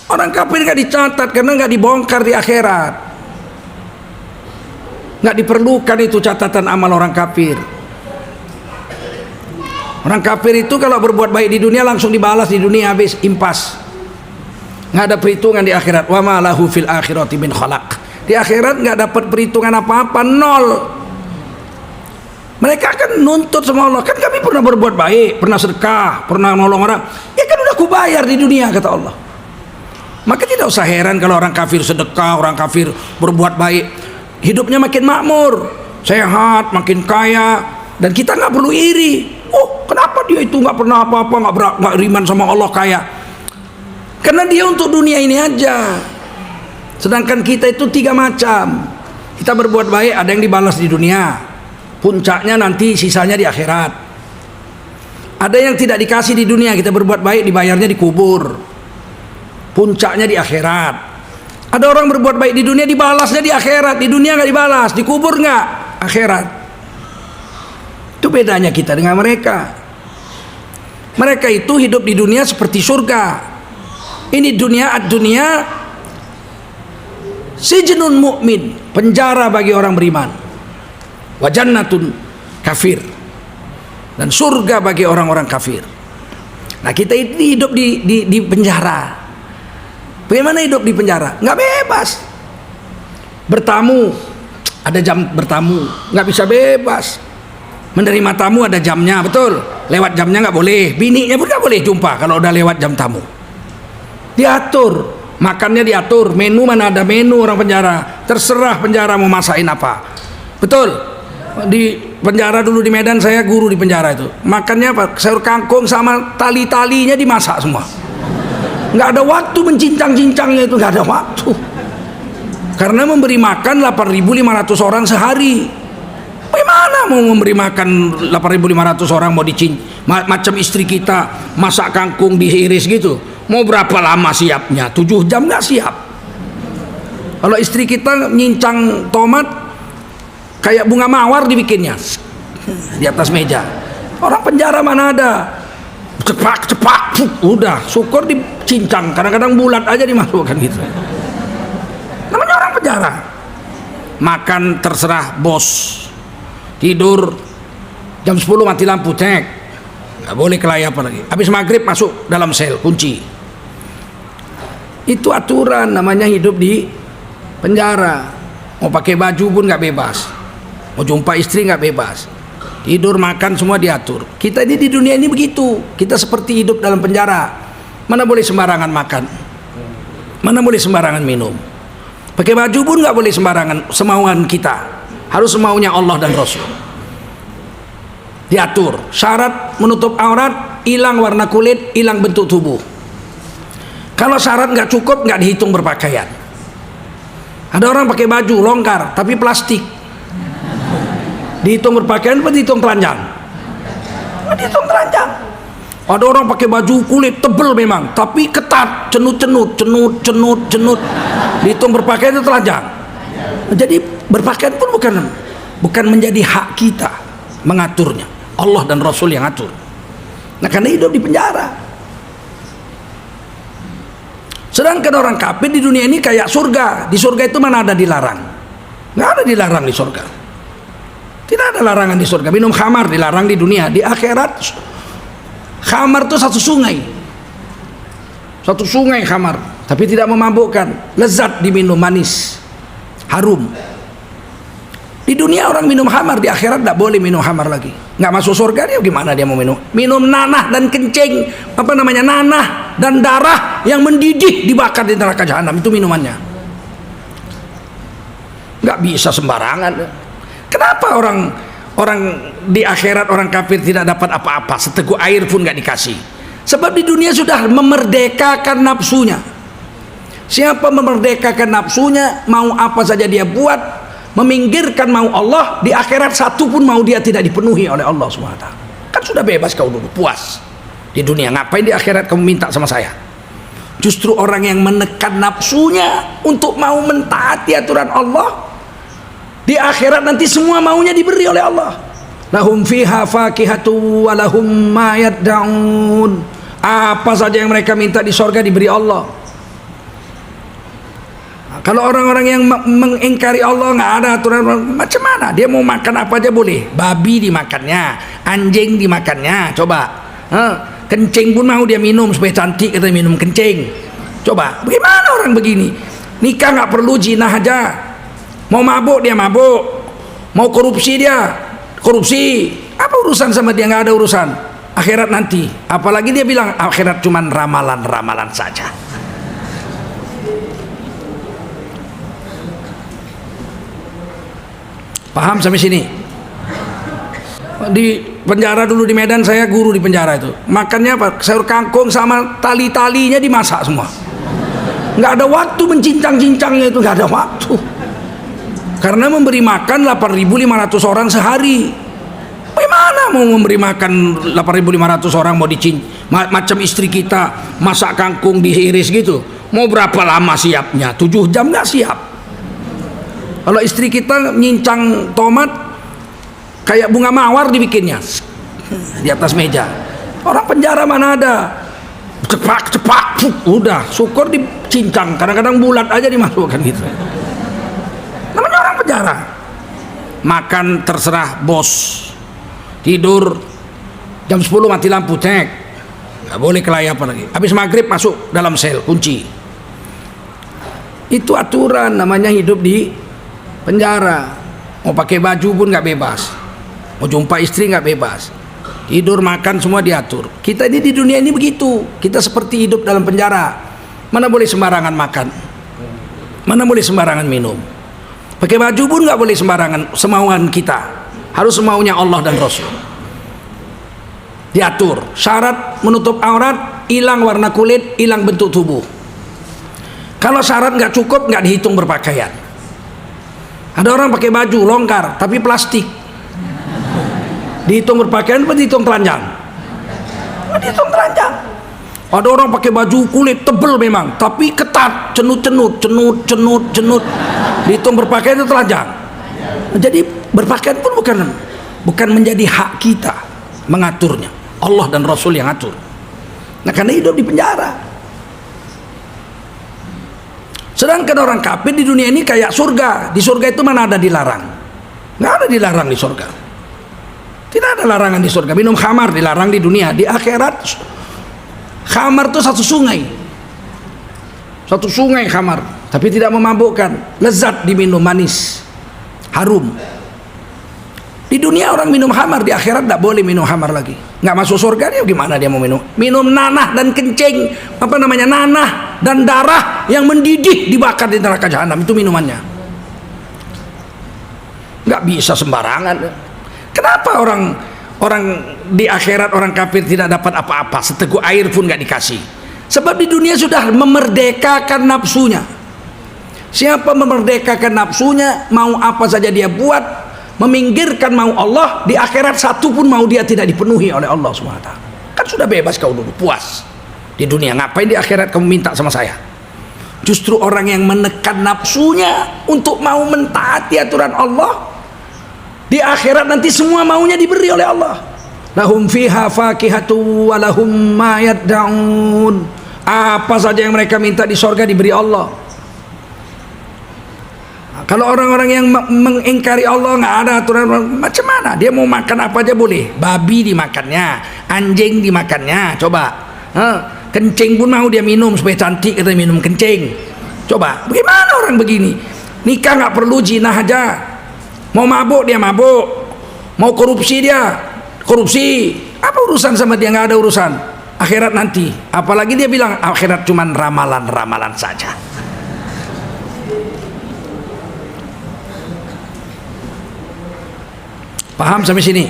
Orang kafir nggak dicatat karena nggak dibongkar di akhirat. Nggak diperlukan itu catatan amal orang kafir. Orang kafir itu kalau berbuat baik di dunia langsung dibalas di dunia, habis impas. Nggak ada perhitungan di akhirat. Wa ma lahu fil akhirati min khalaq. Di akhirat nggak dapat perhitungan apa-apa, nol. Mereka akan nuntut sama Allah, kan kami pernah berbuat baik, pernah sedekah, pernah nolong orang. Ya kan udah kubayar di dunia, kata Allah. Maka tidak usah heran kalau orang kafir sedekah, orang kafir berbuat baik, hidupnya makin makmur, sehat, makin kaya, dan kita nggak perlu iri. Oh, kenapa dia itu nggak pernah apa-apa, nggak riman sama Allah kaya? Karena dia untuk dunia ini aja. Sedangkan kita itu 3 macam. Kita berbuat baik, ada yang dibalas di dunia, puncaknya nanti sisanya di akhirat. Ada yang tidak dikasih di dunia, kita berbuat baik dibayarnya di kubur, puncaknya di akhirat. Ada orang berbuat baik di dunia, dibalasnya di akhirat. Di dunia nggak dibalas, di kubur nggak, akhirat. Itu bedanya kita dengan mereka. Mereka itu hidup di dunia seperti surga. Ini dunia, ad-dunia sijnun mu'min, penjara bagi orang beriman. Wa jannatun kafir, dan surga bagi orang-orang kafir. Nah, kita ini hidup di penjara. Bagaimana hidup di penjara? Nggak bebas. Bertamu, ada jam bertamu, nggak bisa bebas. Menerima tamu ada jamnya, betul. Lewat jamnya nggak boleh. Bininya pun nggak boleh jumpa kalau udah lewat jam tamu. Diatur, makannya diatur. Menu mana ada menu orang penjara. Terserah penjara mau masakin apa. Betul. Di penjara dulu di Medan, saya guru di penjara itu. Makannya apa? Sayur kangkung sama tali-talinya dimasak semua. Nggak ada waktu mencincang-cincangnya itu, nggak ada waktu. Karena memberi makan 8.500 orang sehari. Bagaimana mau memberi makan 8.500 orang, mau macam istri kita masak kangkung diiris gitu. Mau berapa lama siapnya? 7 jam nggak siap. Kalau istri kita nyincang tomat kayak bunga mawar dibikinnya di atas meja. Orang penjara mana ada? Cepak, udah syukur dicincang. Kadang-kadang bulat aja dimasukkan gitu. Namanya orang penjara. Makan terserah bos. Tidur jam 10 mati lampu, cek. Nggak boleh kelayapan lagi. Habis maghrib masuk dalam sel, kunci. Itu aturan, namanya hidup di penjara. Mau pakai baju pun nggak bebas. Mau jumpa istri nggak bebas. Tidur, makan semua diatur. Kita ini di dunia ini begitu. Kita seperti hidup dalam penjara. Mana boleh sembarangan makan, mana boleh sembarangan minum. Pakai baju pun nggak boleh sembarangan, semauan kita. Harus semaunya Allah dan Rasul. Diatur. Syarat menutup aurat, hilang warna kulit, hilang bentuk tubuh. Kalau syarat nggak cukup, nggak dihitung berpakaian. Ada orang pakai baju longgar tapi plastik, dihitung berpakaian apa dihitung telanjang? Dihitung telanjang. Ada orang pakai baju kulit tebel memang, tapi ketat, cenut, dihitung berpakaian itu telanjang. Jadi berpakaian pun bukan menjadi hak kita mengaturnya. Allah dan Rasul yang atur. Nah, karena hidup di penjara. Sedangkan orang kafir di dunia ini kayak surga. Di surga itu mana ada dilarang? Nggak ada dilarang di surga. Tidak ada larangan di surga. Minum khamar dilarang di dunia. Di akhirat khamar itu satu sungai khamar, tapi tidak memabukkan. Lezat diminum, manis, harum. Di dunia orang minum khamar, di akhirat tidak boleh minum khamar lagi. Nggak masuk surga, dia gimana dia mau minum? Minum nanah dan kencing, nanah dan darah yang mendidih dibakar di neraka jahanam, itu minumannya. Nggak bisa sembarangan. Kenapa orang di akhirat, orang kafir tidak dapat apa-apa, seteguk air pun nggak dikasih? Sebab di dunia sudah memerdekakan nafsunya. Siapa memerdekakan nafsunya, mau apa saja dia buat, meminggirkan mau Allah, di akhirat satu pun mau dia tidak dipenuhi oleh Allah SWT. Kan sudah bebas kau dulu, puas di dunia. Ngapain di akhirat kamu minta sama saya? Justru orang yang menekan nafsunya untuk mau mentaati aturan Allah, di akhirat nanti semua maunya diberi oleh Allah. Lahum fiha fakihatu wa lahum ma yad'un. Apa saja yang mereka minta di sorga diberi Allah. Kalau orang-orang yang mengingkari Allah, nggak ada aturan, macam mana dia mau makan apa aja boleh? Babi dimakannya, anjing dimakannya, coba. Kencing pun mau dia minum supaya cantik, kata minum kencing. Coba, bagaimana orang begini? Nikah nggak perlu, zina aja. Mau mabuk dia mabuk, mau korupsi dia korupsi. Apa urusan sama dia? Nggak ada urusan. Akhirat nanti. Apalagi dia bilang akhirat cuman ramalan-ramalan saja. Paham sampai sini? Di penjara dulu di Medan, saya guru di penjara itu. Makannya apa? Sayur kangkung sama tali-talinya dimasak semua. Nggak ada waktu mencincang-cincangnya itu, nggak ada waktu. Karena memberi makan 8.500 orang sehari. Bagaimana mau memberi makan 8.500 orang, mau macam istri kita masak kangkung diiris gitu. Mau berapa lama siapnya? 7 jam nggak siap. Kalau istri kita nyincang tomat kayak bunga mawar dibikinnya di atas meja. Orang penjara mana ada? Cepak, udah syukur dicincang. Kadang-kadang bulat aja dimasukkan gitu. Namanya orang penjara. Makan terserah bos. Tidur jam 10 mati lampu, cek. Nggak boleh kelayapan lagi. Habis maghrib masuk dalam sel, kunci. Itu aturan, namanya hidup di penjara. Mau pakai baju pun nggak bebas, mau jumpa istri nggak bebas, tidur makan semua diatur. Kita ini di dunia ini begitu, kita seperti hidup dalam penjara. Mana boleh sembarangan makan, mana boleh sembarangan minum, pakai baju pun nggak boleh sembarangan, semauan kita, harus semaunya Allah dan Rasul. Diatur syarat menutup aurat, hilang warna kulit, hilang bentuk tubuh. Kalau syarat nggak cukup, nggak dihitung berpakaian. Ada orang pakai baju longgar tapi plastik, dihitung berpakaian apa dihitung telanjang? Dihitung telanjang. Ada orang pakai baju kulit tebel memang tapi ketat, cenut, dihitung berpakaian itu telanjang. Jadi berpakaian pun bukan menjadi hak kita mengaturnya, Allah dan Rasul yang atur. Nah, karena hidup di penjara. Sedangkan orang kafir di dunia ini kayak surga. Di surga itu mana ada dilarang? Nggak ada dilarang di surga. Tidak ada larangan di surga. Minum khamar dilarang di dunia. Di akhirat khamar itu satu sungai khamar, tapi tidak memabukkan. Lezat diminum, manis, harum. Di dunia orang minum khamar, di akhirat tidak boleh minum khamar lagi. Nggak masuk surga, dia gimana dia mau minum? Minum nanah dan kencing, nanah dan darah yang mendidih dibakar di neraka jahanam, itu minumannya. Nggak bisa sembarangan. Kenapa orang di akhirat, orang kafir tidak dapat apa-apa, seteguk air pun nggak dikasih? Sebab di dunia sudah memerdekakan nafsunya. Siapa memerdekakan nafsunya, mau apa saja dia buat, meminggirkan mau Allah, di akhirat satu pun mau dia tidak dipenuhi oleh Allah SWT. Kan sudah bebas kau dulu, puas di dunia, ngapain di akhirat kamu minta sama saya? Justru orang yang menekan nafsunya untuk mau mentaati aturan Allah, di akhirat nanti semua maunya diberi oleh Allah. Lahum fiha fakihatu wa lahum ma yad'un. Apa saja yang mereka minta di sorga diberi Allah. Kalau orang-orang yang mengingkari Allah, nggak ada aturan, macam mana dia mau makan apa aja boleh? Babi dimakannya, anjing dimakannya, coba. Kencing pun mau dia minum supaya cantik, kata minum kencing. Coba, bagaimana orang begini? Nikah nggak perlu, zina aja. Mau mabuk dia mabuk, mau korupsi dia korupsi. Apa urusan sama dia? Nggak ada urusan. Akhirat nanti. Apalagi dia bilang akhirat cuman ramalan-ramalan saja. Paham sampai sini?